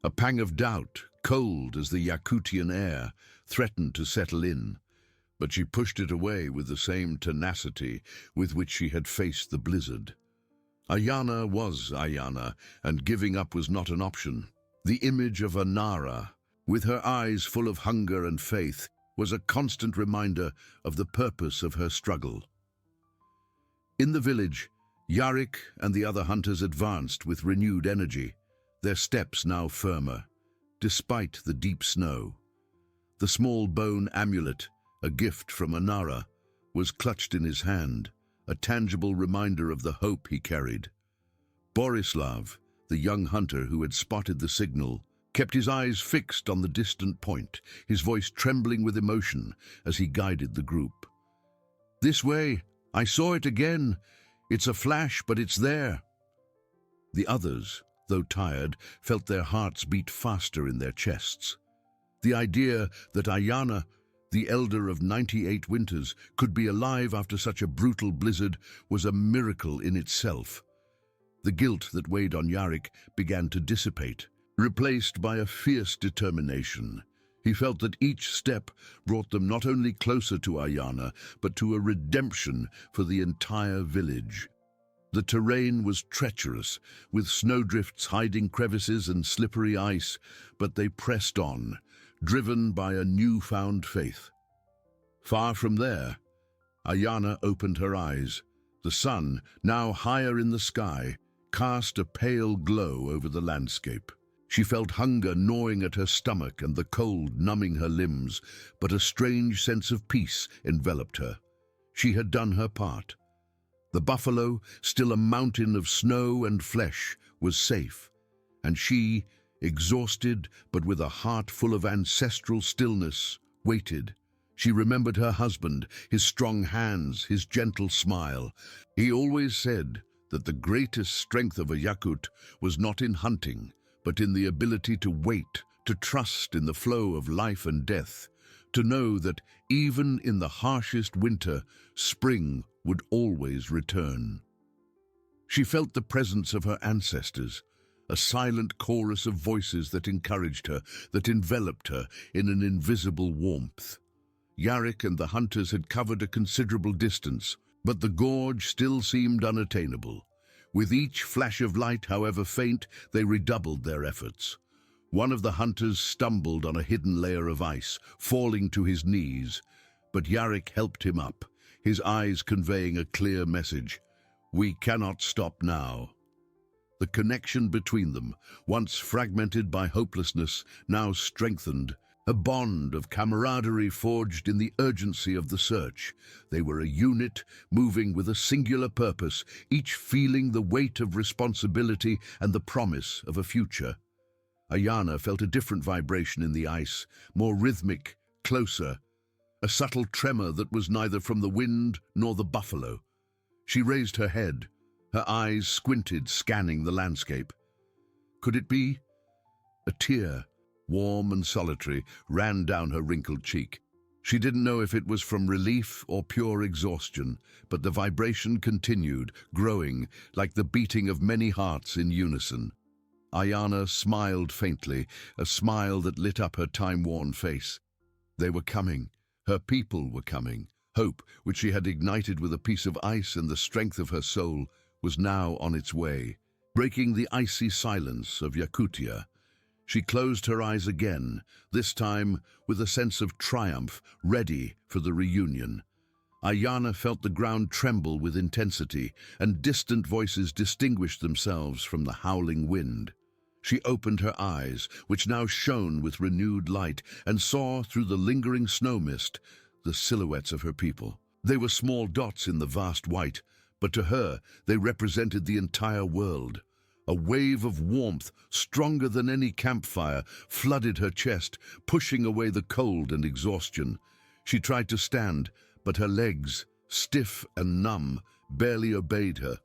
A pang of doubt, cold as the Yakutian air, threatened to settle in, but she pushed it away with the same tenacity with which she had faced the blizzard. Ayana was Ayana, and giving up was not an option. The image of Anara, with her eyes full of hunger and faith, was a constant reminder of the purpose of her struggle. In the village, Yarik and the other hunters advanced with renewed energy, their steps now firmer, despite the deep snow. The small bone amulet, a gift from Anara, was clutched in his hand, a tangible reminder of the hope he carried. Borislav, the young hunter who had spotted the signal, kept his eyes fixed on the distant point, his voice trembling with emotion as he guided the group. "This way! I saw it again! It's a flash, but it's there!" The others, though tired, felt their hearts beat faster in their chests. The idea that Ayana, the elder of 98 winters, could be alive after such a brutal blizzard was a miracle in itself. The guilt that weighed on Yarik began to dissipate, replaced by a fierce determination. He felt that each step brought them not only closer to Ayana, but to a redemption for the entire village. The terrain was treacherous, with snowdrifts hiding crevices and slippery ice, but they pressed on, driven by a newfound faith. Far from there, Ayana opened her eyes. The sun, now higher in the sky, cast a pale glow over the landscape. She felt hunger gnawing at her stomach and the cold numbing her limbs, but a strange sense of peace enveloped her. She had done her part. The buffalo, still a mountain of snow and flesh, was safe, and she, exhausted but with a heart full of ancestral stillness, waited. She remembered her husband, his strong hands, his gentle smile. He always said that the greatest strength of a Yakut was not in hunting, but in the ability to wait, to trust in the flow of life and death, to know that even in the harshest winter, spring would always return. She felt the presence of her ancestors, a silent chorus of voices that encouraged her, that enveloped her in an invisible warmth. Yarik and the hunters had covered a considerable distance, but the gorge still seemed unattainable. With each flash of light, however faint, they redoubled their efforts. One of the hunters stumbled on a hidden layer of ice, falling to his knees, but Yarik helped him up, his eyes conveying a clear message: "We cannot stop now." The connection between them, once fragmented by hopelessness, now strengthened, a bond of camaraderie forged in the urgency of the search. They were a unit, moving with a singular purpose, each feeling the weight of responsibility and the promise of a future. Ayana felt a different vibration in the ice, more rhythmic, closer, a subtle tremor that was neither from the wind nor the buffalo. She raised her head, her eyes squinted, scanning the landscape. Could it be? A tear, warm and solitary, ran down her wrinkled cheek. She didn't know if it was from relief or pure exhaustion, but the vibration continued, growing, like the beating of many hearts in unison. Ayana smiled faintly, a smile that lit up her time-worn face. They were coming. Her people were coming. Hope, which she had ignited with a piece of ice and the strength of her soul, was now on its way. Breaking the icy silence of Yakutia, she closed her eyes again, this time with a sense of triumph, ready for the reunion. Ayana felt the ground tremble with intensity, and distant voices distinguished themselves from the howling wind. She opened her eyes, which now shone with renewed light, and saw through the lingering snow mist the silhouettes of her people. They were small dots in the vast white, but to her they represented the entire world. A wave of warmth, stronger than any campfire, flooded her chest, pushing away the cold and exhaustion. She tried to stand, but her legs, stiff and numb, barely obeyed her.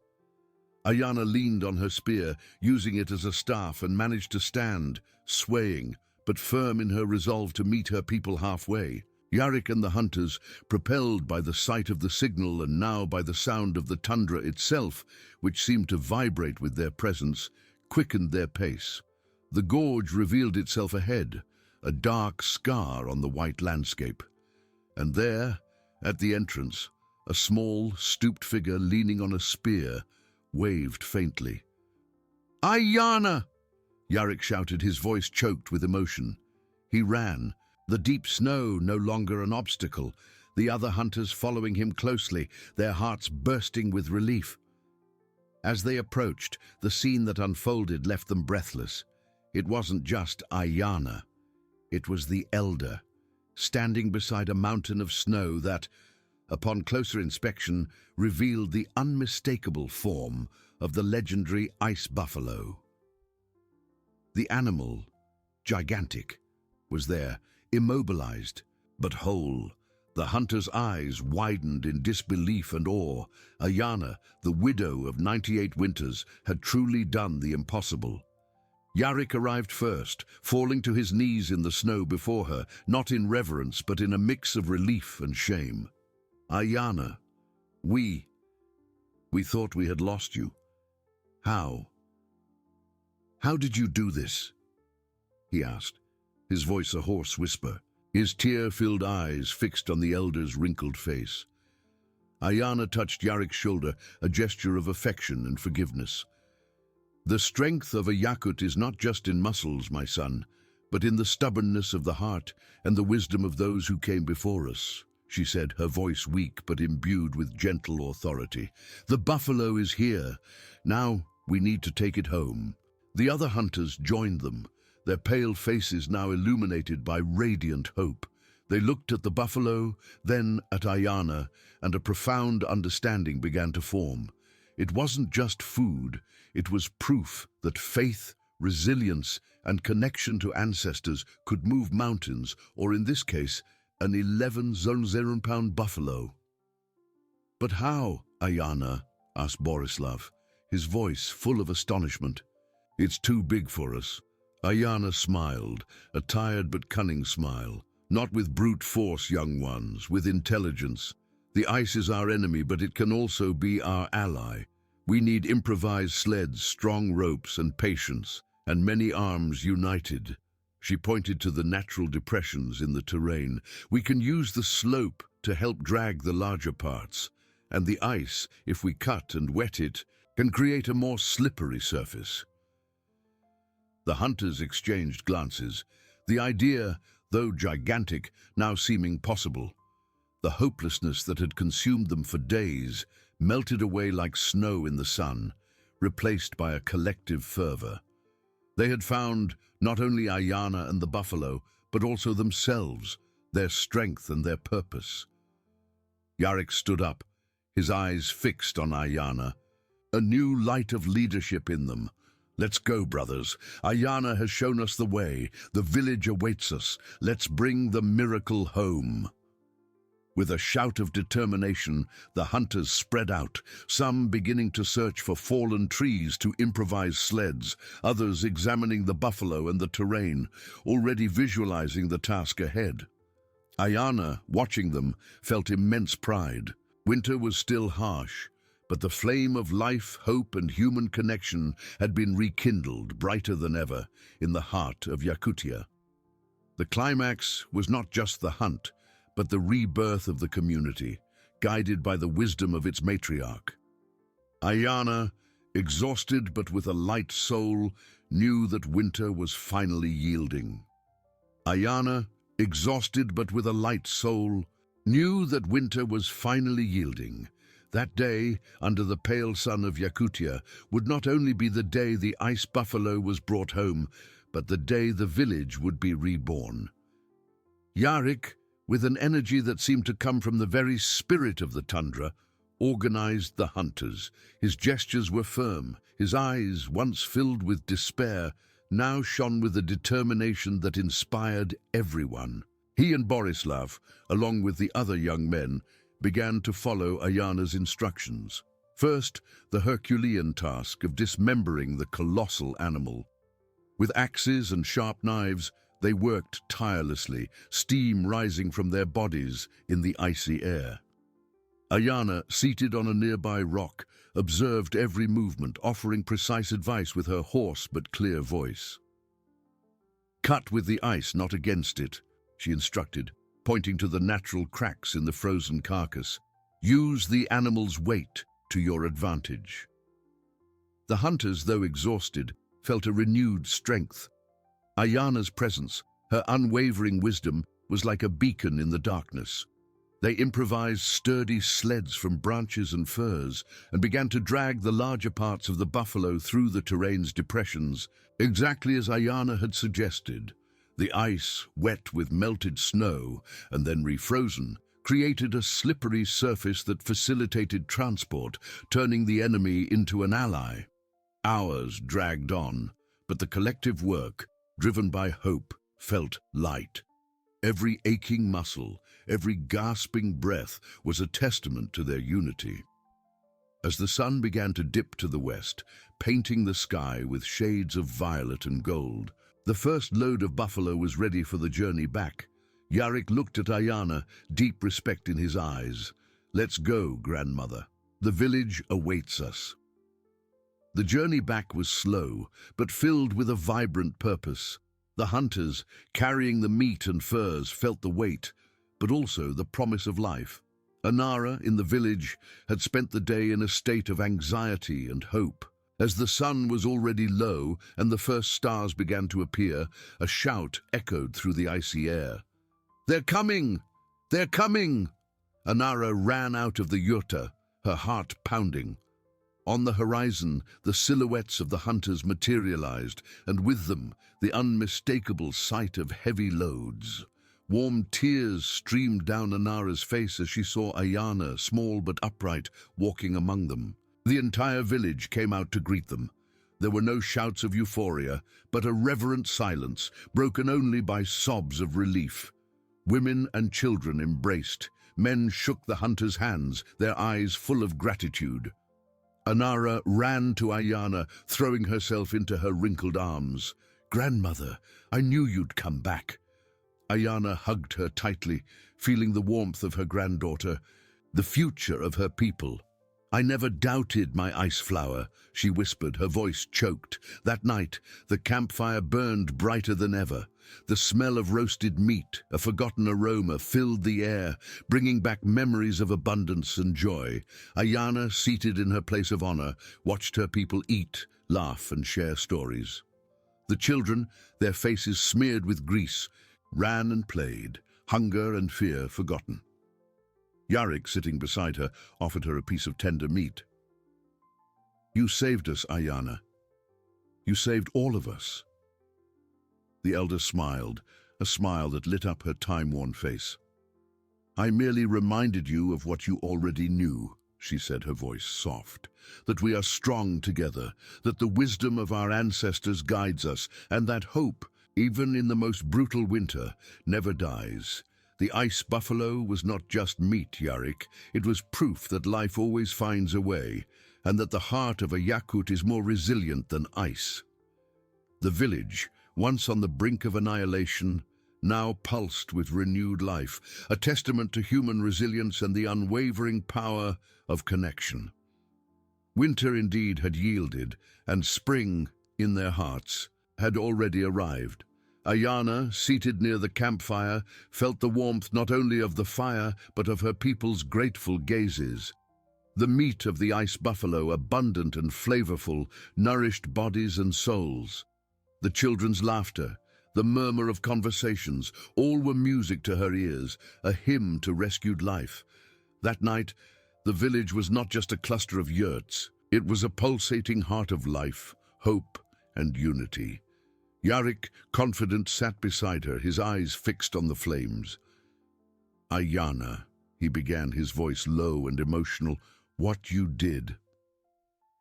Ayana leaned on her spear, using it as a staff, and managed to stand, swaying, but firm in her resolve to meet her people halfway. Yarik and the hunters, propelled by the sight of the signal and now by the sound of the tundra itself, which seemed to vibrate with their presence, quickened their pace. The gorge revealed itself ahead, a dark scar on the white landscape. And there, at the entrance, a small, stooped figure leaning on a spear waved faintly. "Ayana!" Yarik shouted, his voice choked with emotion. He ran, the deep snow no longer an obstacle, the other hunters following him closely, their hearts bursting with relief. As they approached, the scene that unfolded left them breathless. It wasn't just Ayana. It was the Elder, standing beside a mountain of snow that, upon closer inspection, revealed the unmistakable form of the legendary ice buffalo. The animal, gigantic, was there, immobilized, but whole. The hunter's eyes widened in disbelief and awe. Ayana, the widow of 98 winters, had truly done the impossible. Yarik arrived first, falling to his knees in the snow before her, not in reverence but in a mix of relief and shame. "Ayana, we thought we had lost you. How did you do this?" he asked, his voice a hoarse whisper, his tear-filled eyes fixed on the Elder's wrinkled face. Ayana touched Yarik's shoulder, a gesture of affection and forgiveness. "The strength of a Yakut is not just in muscles, my son, but in the stubbornness of the heart and the wisdom of those who came before us," she said, her voice weak but imbued with gentle authority. "The buffalo is here. Now we need to take it home." The other hunters joined them, their pale faces now illuminated by radiant hope. They looked at the buffalo, then at Ayana, and a profound understanding began to form. It wasn't just food, it was proof that faith, resilience, and connection to ancestors could move mountains, or in this case, an 11,000-pound buffalo. "But how, Ayana?" asked Borislav, his voice full of astonishment. "It's too big for us." Ayana smiled, a tired but cunning smile. "Not with brute force, young ones, with intelligence. The ice is our enemy, but it can also be our ally. We need improvised sleds, strong ropes, and patience, and many arms united." She pointed to the natural depressions in the terrain. "We can use the slope to help drag the larger parts, and the ice, if we cut and wet it, can create a more slippery surface." The hunters exchanged glances, the idea, though gigantic, now seeming possible. The hopelessness that had consumed them for days melted away like snow in the sun, replaced by a collective fervor. They had found not only Ayana and the buffalo, but also themselves, their strength and their purpose. Yarik stood up, his eyes fixed on Ayana, a new light of leadership in them. "Let's go, brothers. Ayana has shown us the way. The village awaits us. Let's bring the miracle home." With a shout of determination, the hunters spread out, some beginning to search for fallen trees to improvise sleds, others examining the buffalo and the terrain, already visualizing the task ahead. Ayana, watching them, felt immense pride. Winter was still harsh, but the flame of life, hope, and human connection had been rekindled, brighter than ever, in the heart of Yakutia. The climax was not just the hunt, but the rebirth of the community, guided by the wisdom of its matriarch. Ayana, exhausted but with a light soul, knew that winter was finally yielding. Ayana, exhausted but with a light soul, knew that winter was finally yielding. That day, under the pale sun of Yakutia, would not only be the day the ice buffalo was brought home, but the day the village would be reborn. Yarik, with an energy that seemed to come from the very spirit of the tundra, organized the hunters. His gestures were firm. His eyes, once filled with despair, now shone with a determination that inspired everyone. He and Borislav, along with the other young men, began to follow Ayana's instructions. First, the Herculean task of dismembering the colossal animal. With axes and sharp knives, they worked tirelessly, steam rising from their bodies in the icy air. Ayana, seated on a nearby rock, observed every movement, offering precise advice with her hoarse but clear voice. "Cut with the ice, not against it," she instructed, pointing to the natural cracks in the frozen carcass. "Use the animal's weight to your advantage." The hunters, though exhausted, felt a renewed strength. Ayana's presence, her unwavering wisdom, was like a beacon in the darkness. They improvised sturdy sleds from branches and furs and began to drag the larger parts of the buffalo through the terrain's depressions, exactly as Ayana had suggested. The ice, wet with melted snow and then refrozen, created a slippery surface that facilitated transport, turning the enemy into an ally. Hours dragged on, but the collective work, driven by hope, felt light. Every aching muscle, every gasping breath was a testament to their unity. As the sun began to dip to the west, painting the sky with shades of violet and gold, the first load of buffalo was ready for the journey back. Yarik looked at Ayana, deep respect in his eyes. "Let's go, grandmother. The village awaits us." The journey back was slow, but filled with a vibrant purpose. The hunters, carrying the meat and furs, felt the weight, but also the promise of life. Anara, in the village, had spent the day in a state of anxiety and hope. As the sun was already low and the first stars began to appear, a shout echoed through the icy air. "They're coming! They're coming!" Anara ran out of the yurta, her heart pounding. On the horizon, the silhouettes of the hunters materialized, and with them, the unmistakable sight of heavy loads. Warm tears streamed down Anara's face as she saw Ayana, small but upright, walking among them. The entire village came out to greet them. There were no shouts of euphoria, but a reverent silence, broken only by sobs of relief. Women and children embraced. Men shook the hunters' hands, their eyes full of gratitude. Anara ran to Ayana, throwing herself into her wrinkled arms. "Grandmother, I knew you'd come back." Ayana hugged her tightly, feeling the warmth of her granddaughter, the future of her people. "I never doubted my ice flower," she whispered, her voice choked. That night, the campfire burned brighter than ever. The smell of roasted meat, a forgotten aroma, filled the air, bringing back memories of abundance and joy. Ayana, seated in her place of honor, watched her people eat, laugh, and share stories. The children, their faces smeared with grease, ran and played, hunger and fear forgotten. Yarik, sitting beside her, offered her a piece of tender meat. "You saved us, Ayana. You saved all of us." The elder smiled, a smile that lit up her time-worn face. "I merely reminded you of what you already knew," she said, her voice soft. "That we are strong together, that the wisdom of our ancestors guides us, and that hope, even in the most brutal winter, never dies. The ice buffalo was not just meat, Yarik. It was proof that life always finds a way, and that the heart of a Yakut is more resilient than ice." The village, once on the brink of annihilation, now pulsed with renewed life, a testament to human resilience and the unwavering power of connection. Winter indeed had yielded, and spring, in their hearts, had already arrived. Ayana, seated near the campfire, felt the warmth not only of the fire, but of her people's grateful gazes. The meat of the ice buffalo, abundant and flavorful, nourished bodies and souls. The children's laughter, the murmur of conversations, all were music to her ears, a hymn to rescued life. That night, the village was not just a cluster of yurts. It was a pulsating heart of life, hope, and unity. Yarik, confident, sat beside her, his eyes fixed on the flames. "Ayana," he began, his voice low and emotional, "what you did,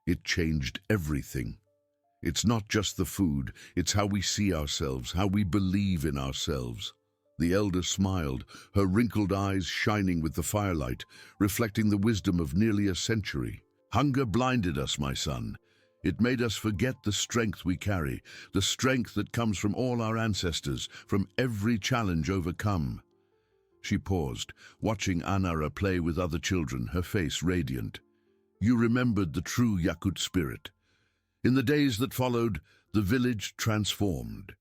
it changed everything. It's not just the food, it's how we see ourselves, how we believe in ourselves." The elder smiled, her wrinkled eyes shining with the firelight, reflecting the wisdom of nearly a century. "Hunger blinded us, my son. It made us forget the strength we carry, the strength that comes from all our ancestors, from every challenge overcome." She paused, watching Anara play with other children, her face radiant. "You remembered the true Yakut spirit." In the days that followed, the village transformed.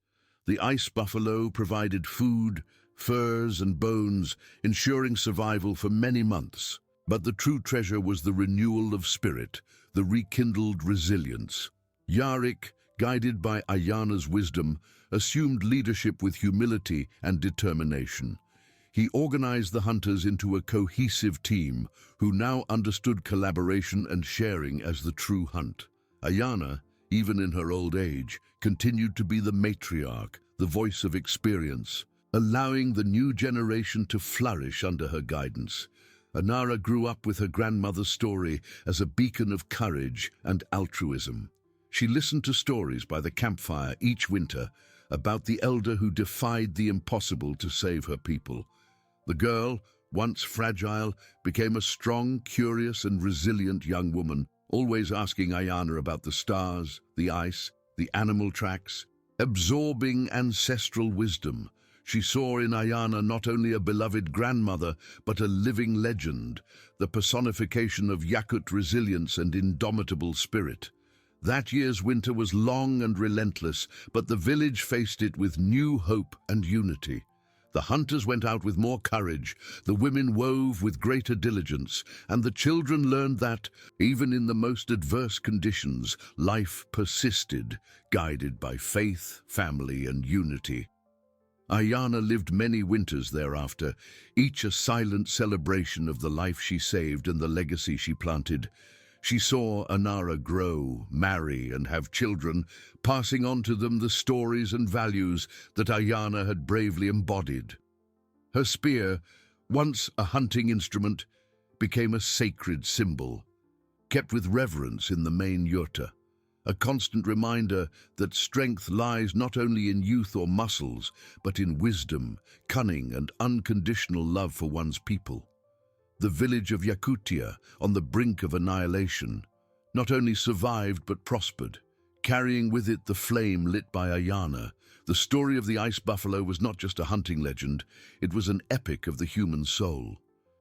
The ice buffalo provided food, furs, and bones, ensuring survival for many months. But the true treasure was the renewal of spirit, the rekindled resilience. Yarik, guided by Ayana's wisdom, assumed leadership with humility and determination. He organized the hunters into a cohesive team who now understood collaboration and sharing as the true hunt. Ayana, even in her old age, continued to be the matriarch, the voice of experience, allowing the new generation to flourish under her guidance. Anara grew up with her grandmother's story as a beacon of courage and altruism. She listened to stories by the campfire each winter about the elder who defied the impossible to save her people. The girl, once fragile, became a strong, curious, and resilient young woman, always asking Ayana about the stars, the ice, the animal tracks. Absorbing ancestral wisdom, she saw in Ayana not only a beloved grandmother, but a living legend, the personification of Yakut resilience and indomitable spirit. That year's winter was long and relentless, but the village faced it with new hope and unity. The hunters went out with more courage, the women wove with greater diligence, and the children learned that, even in the most adverse conditions, life persisted, guided by faith, family, and unity. Ayana lived many winters thereafter, each a silent celebration of the life she saved and the legacy she planted. She saw Anara grow, marry, and have children, passing on to them the stories and values that Ayana had bravely embodied. Her spear, once a hunting instrument, became a sacred symbol, kept with reverence in the main yurta, a constant reminder that strength lies not only in youth or muscles, but in wisdom, cunning, and unconditional love for one's people. The village of Yakutia, on the brink of annihilation, not only survived but prospered, carrying with it the flame lit by Ayana. The story of the ice buffalo was not just a hunting legend, it was an epic of the human soul.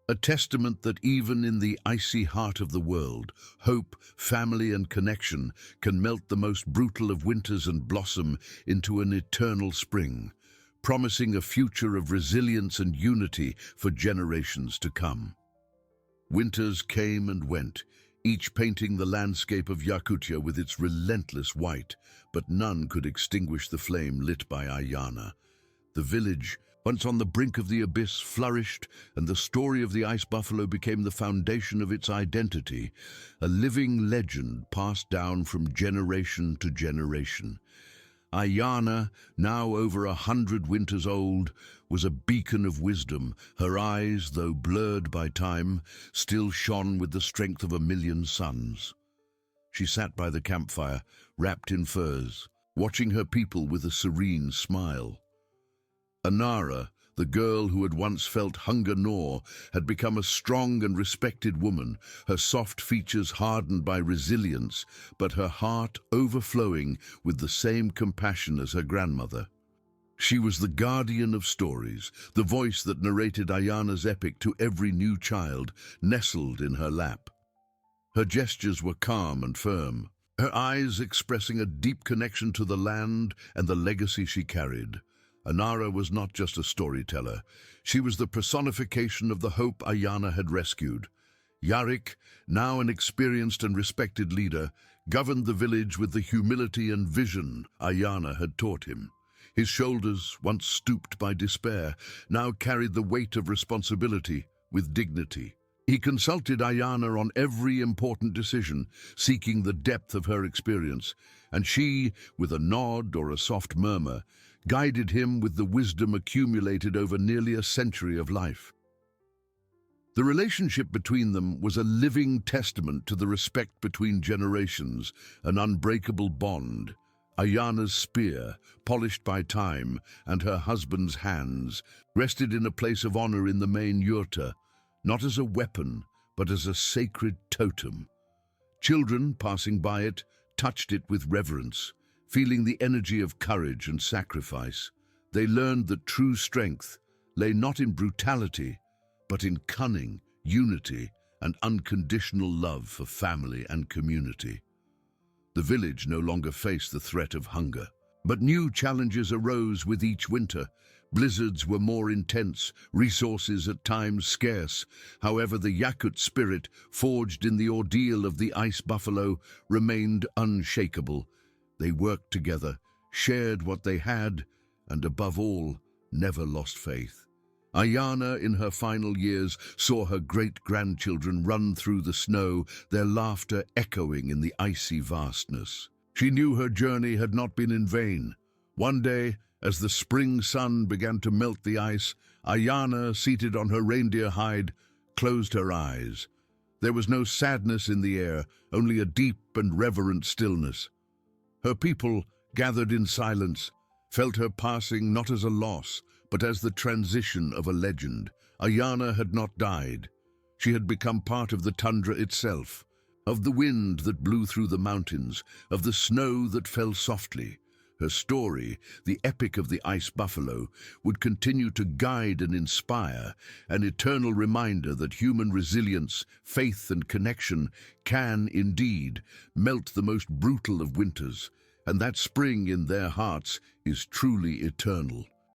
A testament that even in the icy heart of the world, hope, family, and connection can melt the most brutal of winters and blossom into an eternal spring, promising a future of resilience and unity for generations to come. Winters came and went, each painting the landscape of Yakutia with its relentless white, but none could extinguish the flame lit by Ayana. The village, once on the brink of the abyss, flourished, and the story of the ice buffalo became the foundation of its identity, a living legend passed down from generation to generation. Ayana, now over 100 winters old, was a beacon of wisdom. Her eyes, though blurred by time, still shone with the strength of 1,000,000 suns. She sat by the campfire, wrapped in furs, watching her people with a serene smile. Anara, the girl who had once felt hunger gnaw, had become a strong and respected woman, her soft features hardened by resilience, but her heart overflowing with the same compassion as her grandmother. She was the guardian of stories, the voice that narrated Ayana's epic to every new child nestled in her lap. Her gestures were calm and firm, her eyes expressing a deep connection to the land and the legacy she carried. Anara was not just a storyteller. She was the personification of the hope Ayana had rescued. Yarik, now an experienced and respected leader, governed the village with the humility and vision Ayana had taught him. His shoulders, once stooped by despair, now carried the weight of responsibility with dignity. He consulted Ayana on every important decision, seeking the depth of her experience, and she, with a nod or a soft murmur, guided him with the wisdom accumulated over nearly a century of life. The relationship between them was a living testament to the respect between generations, an unbreakable bond. Ayana's spear, polished by time, and her husband's hands, rested in a place of honor in the main yurta, not as a weapon, but as a sacred totem. Children, passing by it, touched it with reverence, feeling the energy of courage and sacrifice. They learned that true strength lay not in brutality, but in cunning, unity, and unconditional love for family and community. The village no longer faced the threat of hunger, but new challenges arose with each winter. Blizzards were more intense, resources at times scarce. However, the Yakut spirit, forged in the ordeal of the ice buffalo, remained unshakable. They worked together, shared what they had, and above all, never lost faith. Ayana, in her final years, saw her great-grandchildren run through the snow, their laughter echoing in the icy vastness. She knew her journey had not been in vain. One day, as the spring sun began to melt the ice, Ayana, seated on her reindeer hide, closed her eyes. There was no sadness in the air, only a deep and reverent stillness. Her people, gathered in silence, felt her passing not as a loss, but as the transition of a legend. Ayana had not died. She had become part of the tundra itself, of the wind that blew through the mountains, of the snow that fell softly. Her story, the epic of the ice buffalo, would continue to guide and inspire, an eternal reminder that human resilience, faith and connection can, indeed, melt the most brutal of winters, and that spring in their hearts is truly eternal.